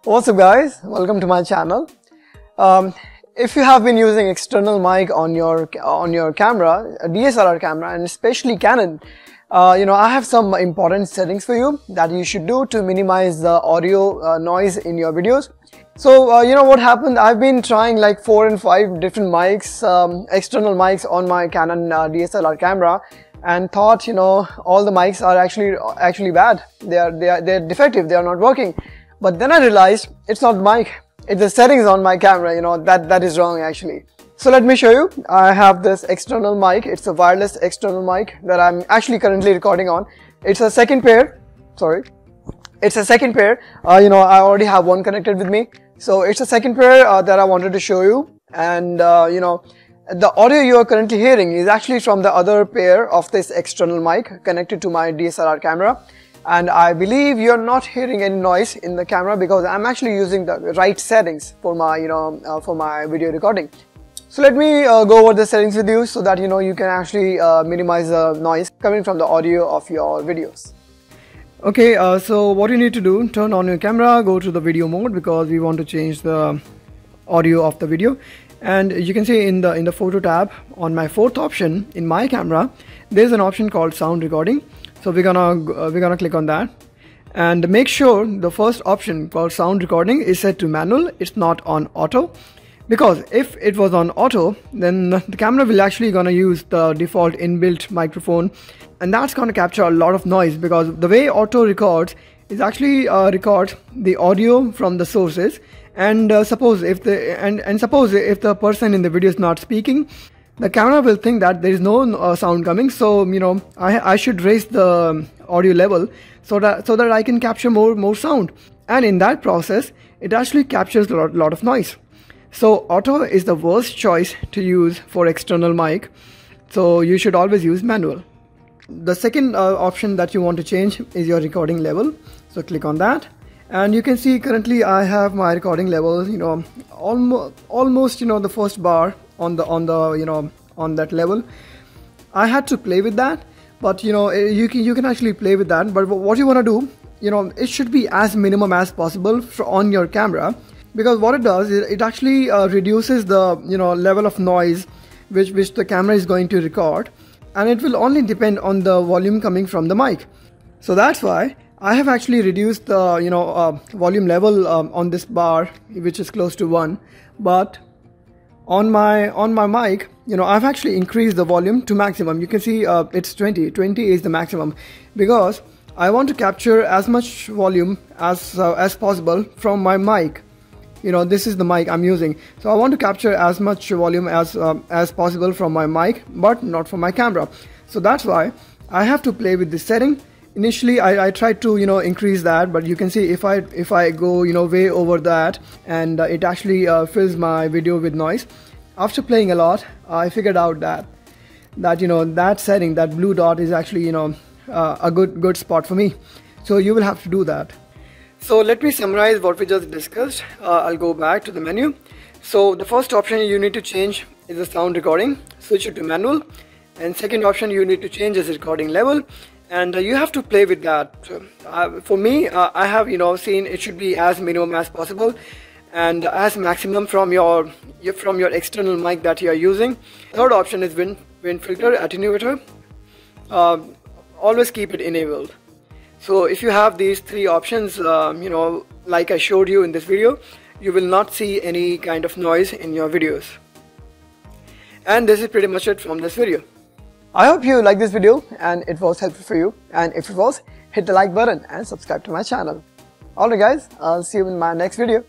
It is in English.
What's up guys, welcome to my channel. If you have been using external mic on your camera, a DSLR camera, and especially Canon, I have some important settings for you that you should do to minimize the audio noise in your videos. So what happened, I've been trying like 4 and 5 different mics, external mics on my Canon DSLR camera, and thought all the mics are actually bad. They're defective, they are not working. But then I realized it's not the mic, it's the settings on my camera, that is wrong actually. So let me show you. I have this external mic. It's a wireless external mic that I'm actually currently recording on. It's a second pair. It's a second pair. I already have one connected with me. So it's a second pair that I wanted to show you. And the audio you are currently hearing is actually from the other pair of this external mic connected to my DSLR camera. And I believe you're not hearing any noise in the camera because I'm actually using the right settings for my for my video recording. So let me go over the settings with you so that you can actually minimize the noise coming from the audio of your videos. Okay, so what you need to do, turn on your camera, go to the video mode because we want to change the audio of the video. And you can see in the photo tab on my fourth option in my camera, there's an option called sound recording. So we're gonna click on that, and make sure the first option called sound recording is set to manual. It's not on auto, because if it was on auto, then the camera will actually gonna use the default inbuilt microphone, and that's gonna capture a lot of noise because the way auto records is actually records the audio from the sources. And suppose if the person in the video is not speaking, the camera will think that there is no sound coming. So I should raise the audio level so that I can capture more sound. And in that process, it actually captures a lot of noise. So auto is the worst choice to use for external mic. So you should always use manual. The second option that you want to change is your recording level. So click on that. And you can see currently I have my recording levels, almost the first bar on that level. I had to play with that, but you can actually play with that. But what you want to do, it should be as minimum as possible on your camera, because what it does is it actually reduces the level of noise which the camera is going to record, and it will only depend on the volume coming from the mic. So that's why I have actually reduced the volume level on this bar, which is close to 1, but on my mic, I've actually increased the volume to maximum. You can see it's 20 is the maximum, because I want to capture as much volume as possible from my mic. This is the mic I'm using, so I want to capture as much volume as possible from my mic, but not from my camera. So that's why I have to play with this setting. Initially I tried to increase that, but you can see if I go way over that, and it actually fills my video with noise. After playing a lot, I figured out that that setting, that blue dot, is actually a good spot for me. So you will have to do that. So let me summarize what we just discussed. I'll go back to the menu. So the first option you need to change is the sound recording. Switch it to manual. And second option you need to change is recording level. And you have to play with that. For me, I have seen it should be as minimum as possible and as maximum from your external mic that you are using. Third option is wind filter attenuator. Always keep it enabled. So if you have these 3 options, like I showed you in this video, you will not see any kind of noise in your videos. And this is pretty much it from this video. I hope you liked this video and it was helpful for you, and if it was, hit the like button and subscribe to my channel. Alright guys, I'll see you in my next video.